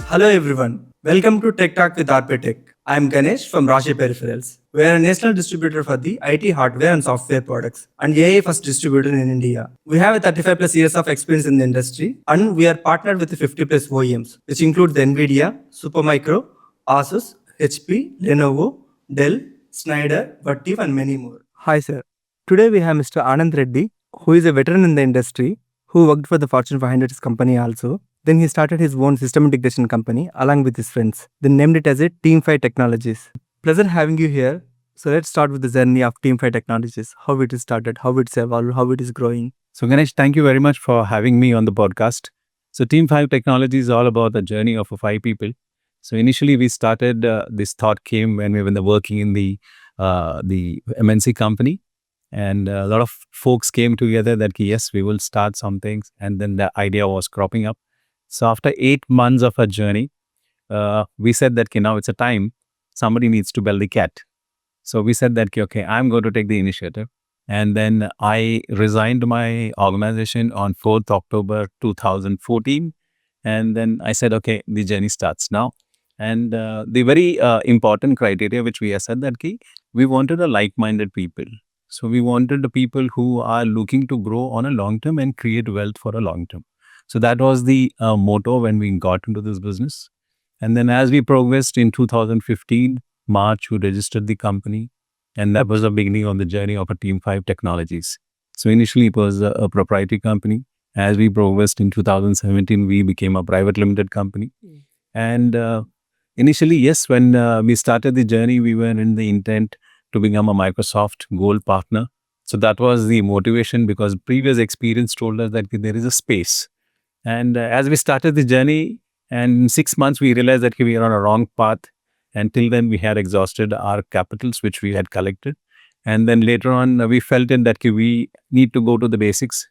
Hello everyone. Welcome to Tech Talk with RPtech. I am Ganesh from Rashi Peripherals. We are a national distributor for the IT hardware and software products and AI first distributor in India. We have a 35 plus years of experience in the industry and we are partnered with 50 plus OEMs, which include the NVIDIA, Supermicro, Asus, HP, Lenovo, Dell, Schneider, Vertiv and many more. Hi sir. Today we have Mr. Anand Reddy, who is a veteran in the industry, who worked for the Fortune 500 company also. Then he started his own system integration company along with his friends. Then named it as a Team5 Technologies. Pleasure having you here. So let's start with the journey of Team5 Technologies, how it is started, how it's evolved, how it is growing. So Ganesh, thank you very much for having me on the podcast. So Team5 Technologies is all about the journey of 5 people. So initially we started, this thought came when we were working in the MNC company. And a lot of folks came together that yes, we will start some things. And then the idea was cropping up. So after 8 months of a journey, we said that now it's a time, somebody needs to build the cat. So we said that, okay, I'm going to take the initiative. And then I resigned my organization on 4th October 2014. And then I said, okay, the journey starts now. And the very important criteria which we have said that we wanted a like-minded people. So we wanted the people who are looking to grow on a long term and create wealth for a long term. So that was the motto when we got into this business. And then as we progressed in 2015, March, we registered the company. And that was the beginning of the journey of a Team5 Technologies. So initially it was a proprietary company. As we progressed in 2017, we became a private limited company. And initially, yes, when we started the journey, we were in the intent to become a Microsoft Gold partner. So that was the motivation because previous experience told us that there is a space. And as we started the journey, and in 6 months, we realized that we are on a wrong path. Until then, we had exhausted our capitals, which we had collected. And then later on, we felt in that we need to go to the basics.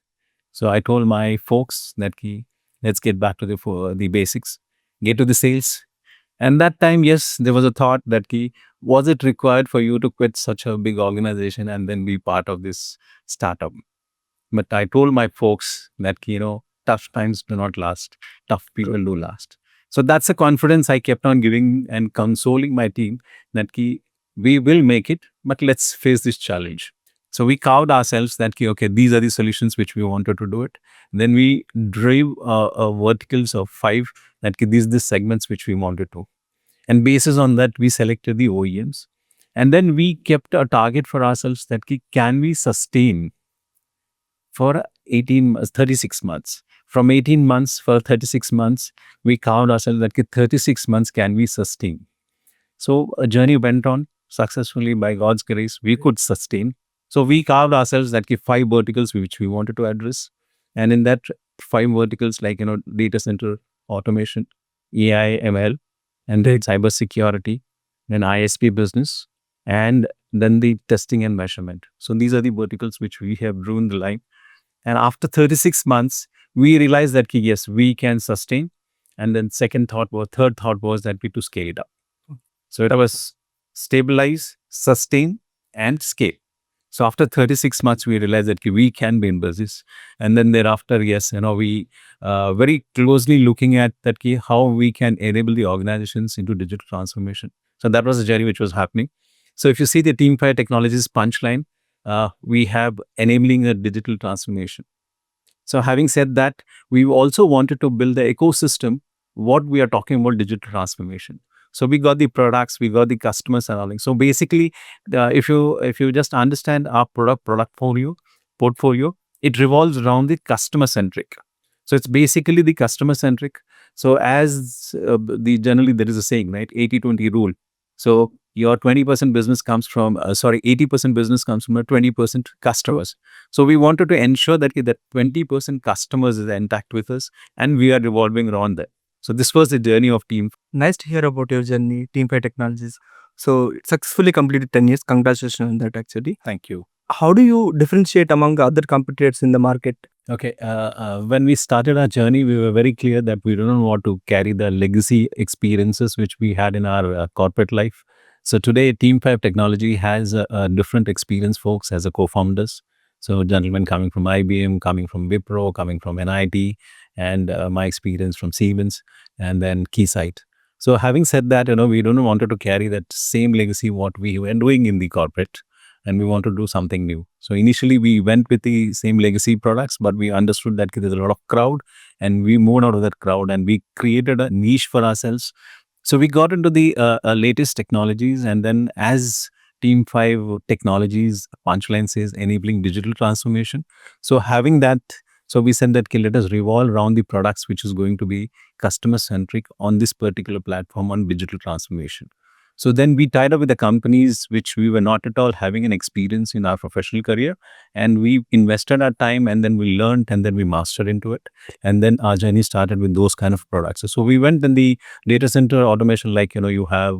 So I told my folks that let's get back to the basics, get to the sales. And that time, yes, there was a thought that was it required for you to quit such a big organization and then be part of this startup? But I told my folks that, tough times do not last. Tough people do last. So that's the confidence I kept on giving and consoling my team that we will make it, but let's face this challenge. So we carved ourselves that, okay, these are the solutions which we wanted to do it. Then we drove verticals of 5 that these are the segments which we wanted to. And basis on that, we selected the OEMs. And then we kept a target for ourselves that can we sustain for 36 months. From 18 months for 36 months, we carved ourselves that 36 months can we sustain. So a journey went on successfully by God's grace. We could sustain. So we carved ourselves that 5 verticals which we wanted to address. And in that 5 verticals like, data center, automation, AI, ML, and then cyber security, then ISP business, and then the testing and measurement. So these are the verticals which we have drawn the line. And after 36 months, we realized that yes, we can sustain. And then third thought was that we to scale it up. So it was stabilize, sustain, and scale. So after 36 months, we realized that we can be in business. And then thereafter, yes, we very closely looking at that how we can enable the organizations into digital transformation. So that was a journey which was happening. So if you see the Team5 Technologies punchline, we have enabling a digital transformation. So having said that, we also wanted to build the ecosystem, what we are talking about digital transformation. So we got the products, we got the customers and all. So basically, if you just understand our product portfolio, it revolves around the customer centric. So it's basically the customer centric. So as generally there is a saying, right? 80-20 rule. So your 20% business comes from, 80% business comes from 20% customers. So we wanted to ensure that that 20% customers is intact with us and we are revolving around that. So this was the journey of Team. Nice to hear about your journey, Team5 Technologies. So it successfully completed 10 years. Congratulations on that actually. Thank you. How do you differentiate among other competitors in the market? Okay, when we started our journey, we were very clear that we don't want to carry the legacy experiences which we had in our corporate life. So today, Team5 Technology has a different experience folks as a co-founders. So gentlemen coming from IBM, coming from Wipro, coming from NIT, and my experience from Siemens, and then Keysight. So having said that, we don't wanted to carry that same legacy what we were doing in the corporate, and we want to do something new. So initially we went with the same legacy products, but we understood that there's a lot of crowd, and we moved out of that crowd and we created a niche for ourselves. So we got into the latest technologies, and then as Team 5 Technologies, punchline says enabling digital transformation. So having that, so we said that okay, let us revolve around the products which is going to be customer centric on this particular platform on digital transformation. So then we tied up with the companies which we were not at all having an experience in our professional career, and we invested our time, and then we learned, and then we mastered into it, and then our journey started with those kind of products. So we went in the data center automation, like you have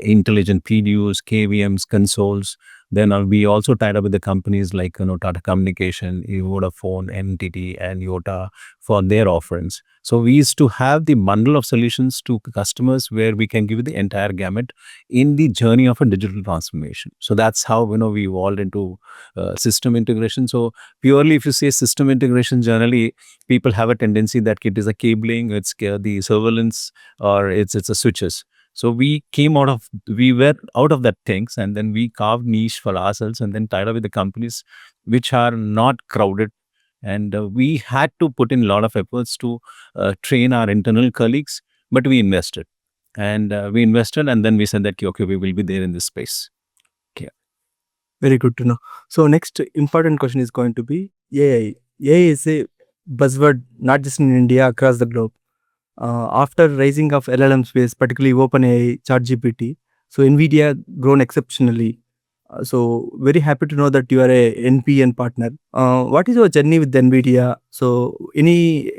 intelligent PDUs, KVMs, consoles. Then we also tied up with the companies like Tata Communication, Vodafone, NTT, and Yota for their offerings. So we used to have the bundle of solutions to customers where we can give the entire gamut in the journey of a digital transformation. So that's how we evolved into system integration. So purely, if you say system integration, generally people have a tendency that it is a cabling, it's the surveillance, or it's a switches. So we were out of that things, and then we carved niche for ourselves, and then tied up with the companies which are not crowded. And we had to put in a lot of efforts to train our internal colleagues, but we invested, and then we said that okay, we will be there in this space. Okay. Very good to know. So next important question is going to be AI. AI is a buzzword not just in India, across the globe. After rising of LLM space, particularly OpenAI, ChatGPT, so NVIDIA grown exceptionally. So very happy to know that you are a NPN partner. What is your journey with NVIDIA? So any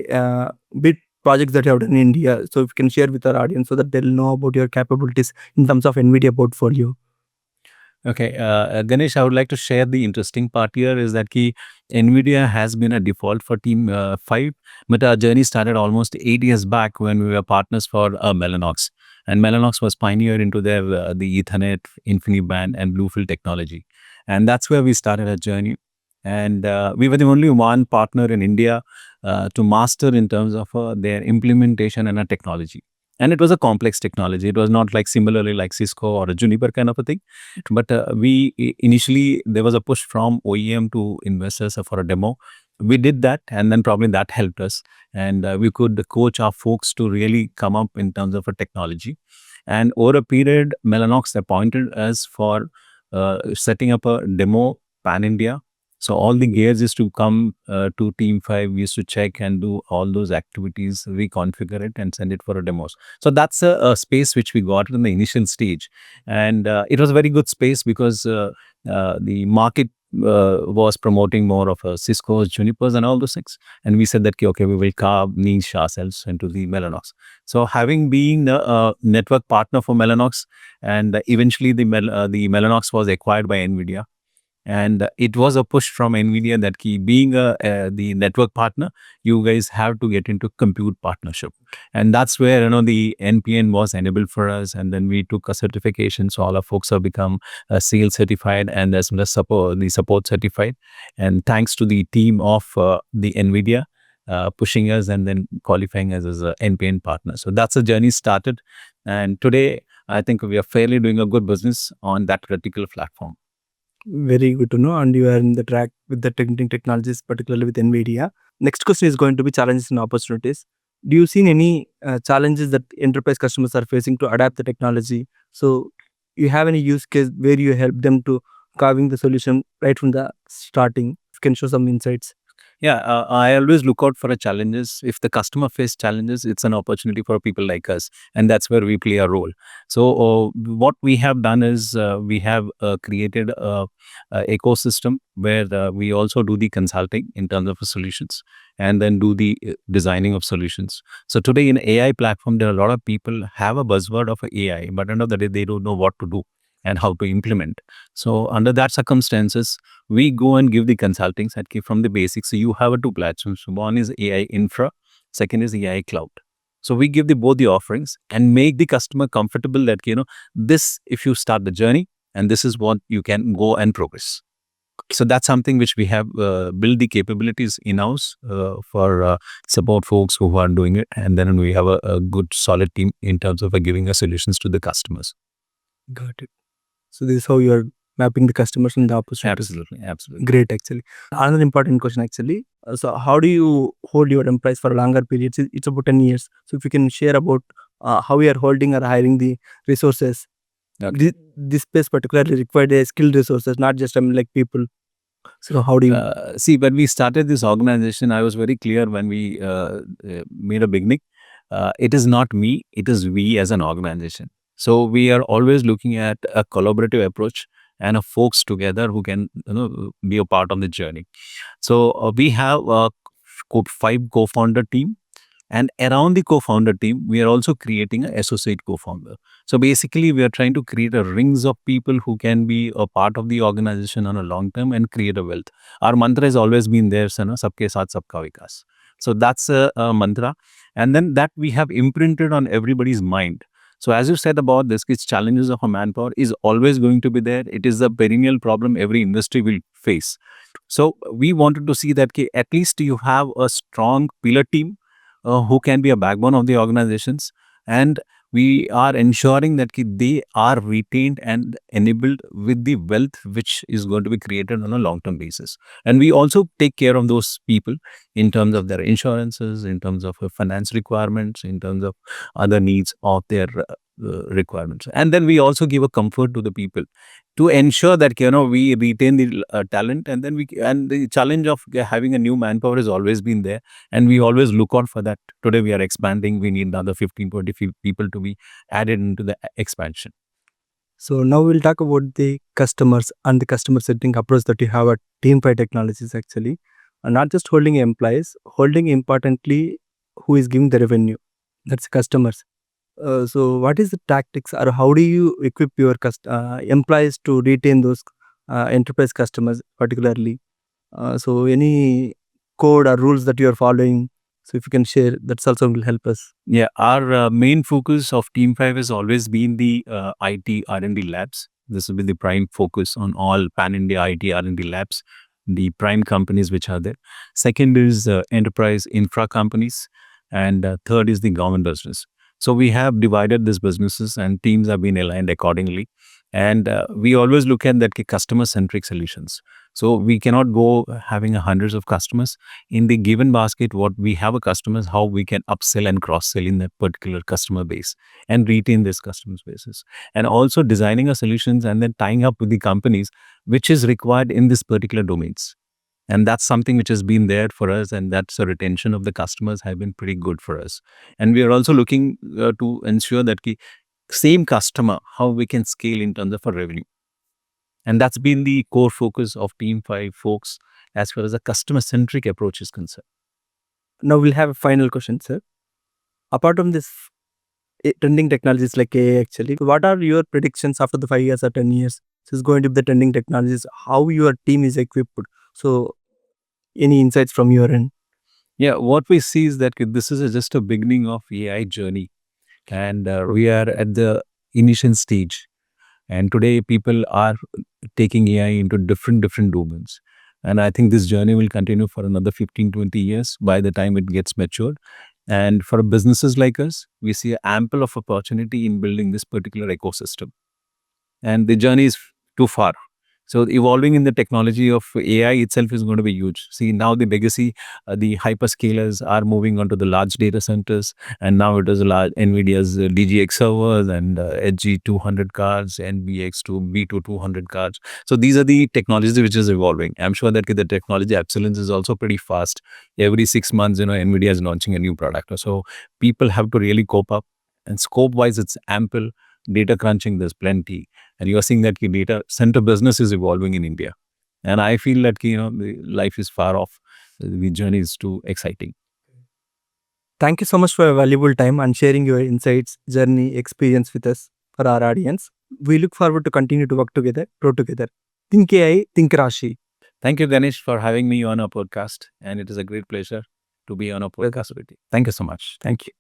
big projects that you have done in India, so if you can share with our audience so that they'll know about your capabilities in terms of NVIDIA portfolio. Okay, Ganesh, I would like to share the interesting part here is that NVIDIA has been a default for Team 5, but our journey started almost 8 years back when we were partners for Mellanox. And Mellanox was pioneer into their the Ethernet, InfiniBand, and Bluefield technology. And that's where we started our journey. And we were the only one partner in India to master in terms of their implementation and a technology. And it was a complex technology. It was not like similarly like Cisco or a Juniper kind of a thing. But initially there was a push from OEM to investors for a demo. We did that, and then probably that helped us, and we could coach our folks to really come up in terms of a technology. And over a period, Mellanox appointed us for setting up a demo pan India. So all the gears used to come to Team 5. We used to check and do all those activities, reconfigure it, and send it for a demos. So that's a space which we got in the initial stage, and it was a very good space because the market was promoting more of Cisco's, Junipers, and all those things. And we said that okay, we will carve niche ourselves into the Mellanox. So having been a network partner for Mellanox, and eventually the Mellanox was acquired by NVIDIA. And it was a push from NVIDIA that being the network partner, you guys have to get into compute partnership. And that's where the NPN was enabled for us. And then we took a certification. So all our folks have become sales certified and as well as support certified. And thanks to the team of the NVIDIA pushing us and then qualifying us as a NPN partner. So that's the journey started. And today, I think we are fairly doing a good business on that particular platform. Very good to know, and you are in the track with the technologies, particularly with NVIDIA. Next question is going to be challenges and opportunities. Do you see any challenges that enterprise customers are facing to adapt the technology? So you have any use case where you help them to carving the solution right from the starting? If you can show some insights. Yeah, I always look out for a challenges. If the customer face challenges, it's an opportunity for people like us, and that's where we play a role. So what we have done is we have created a ecosystem where we also do the consulting in terms of solutions, and then do the designing of solutions. So today in AI platform, there are a lot of people have a buzzword of AI, but end of the day, they don't know what to do and how to implement. So under that circumstances, we go and give the consulting set from the basics. So you have two platforms. One is AI infra, second is AI cloud. So we give both the offerings and make the customer comfortable that this, if you start the journey, and this is what you can go and progress. So that's something which we have built the capabilities in-house for support folks who are doing it. And then we have a good solid team in terms of giving us solutions to the customers. Got it. So this is how you are mapping the customers and the opportunities. Absolutely, absolutely. Great, actually. Another important question, actually. So how do you hold your employees for longer periods? It's about 10 years. So if you can share about how you are holding or hiring the resources. Okay. This space particularly required a skilled resources, not just like people. So how do you? See, when we started this organization, I was very clear when we made a beginning. It is not me, it is we as an organization. So we are always looking at a collaborative approach and a folks together who can be a part of the journey. So we have a 5 co-founder team, and around the co-founder team, we are also creating an associate co-founder. So basically, we are trying to create a rings of people who can be a part of the organization on a long term and create a wealth. Our mantra has always been there, sabke saath sabka vikas. So that's a mantra. And then that we have imprinted on everybody's mind. So as you said about this, its challenges of a manpower is always going to be there. It is a perennial problem every industry will face. So we wanted to see that at least you have a strong pillar team who can be a backbone of the organizations, and we are ensuring that they are retained and enabled with the wealth which is going to be created on a long-term basis. And we also take care of those people in terms of their insurances, in terms of finance requirements, in terms of other needs of their requirements. And then we also give a comfort to the people to ensure that we retain the talent. And then the challenge of having a new manpower has always been there, and we always look out for that. Today we are expanding, we need another 15-20 people to be added into the expansion. So now we'll talk about the customers and the customer setting approach that you have at Team5 Technologies, actually. Not just holding employees, holding importantly who is giving the revenue. That's customers. So what is the tactics, or how do you equip your employees to retain those enterprise customers particularly? So any code or rules that you are following, so if you can share, that's also will help us. Yeah, our main focus of Team5 has always been the IT R&D labs. This will be the prime focus on all pan-India IT R&D labs, the prime companies which are there. Second is enterprise infra companies, and third is the government business. So we have divided these businesses, and teams have been aligned accordingly. And we always look at that customer-centric solutions. So we cannot go having hundreds of customers. In the given basket, what we have a customers, how we can upsell and cross-sell in that particular customer base and retain this customer bases. And also designing a solutions and then tying up with the companies which is required in this particular domains. And that's something which has been there for us, and that's a retention of the customers have been pretty good for us. And we are also looking to ensure that same customer, how we can scale in terms of our revenue. And that's been the core focus of Team5 folks as far as a customer-centric approach is concerned. Now we'll have a final question, sir. Apart from this trending technologies like AI, actually, what are your predictions after the 5 years or 10 years? This is going to be the trending technologies, how your team is equipped. So any insights from your end? Yeah, what we see is that this is just a beginning of AI journey, and we are at the initial stage. And today people are taking AI into different domains. And I think this journey will continue for another 15-20 years by the time it gets matured. And for businesses like us, we see ample of opportunity in building this particular ecosystem. And the journey is too far. So evolving in the technology of AI itself is going to be huge. See, now the legacy, the hyperscalers are moving onto the large data centers, and now it is large NVIDIA's DGX servers and HG200 cards, NVX2, B2 cards. So these are the technologies which is evolving. I'm sure that the technology excellence is also pretty fast. Every 6 months, NVIDIA is launching a new product. So people have to really cope up. And scope-wise, it's ample. Data crunching, there's plenty. And you are seeing that data center business is evolving in India. And I feel that the life is far off. The journey is too exciting. Thank you so much for your valuable time and sharing your insights, journey, experience with us for our audience. We look forward to continue to work together, grow together. Think AI, think Rashi. Thank you, Ganesh, for having me on a podcast. And it is a great pleasure to be on a podcast with you. Thank you so much. Thank you.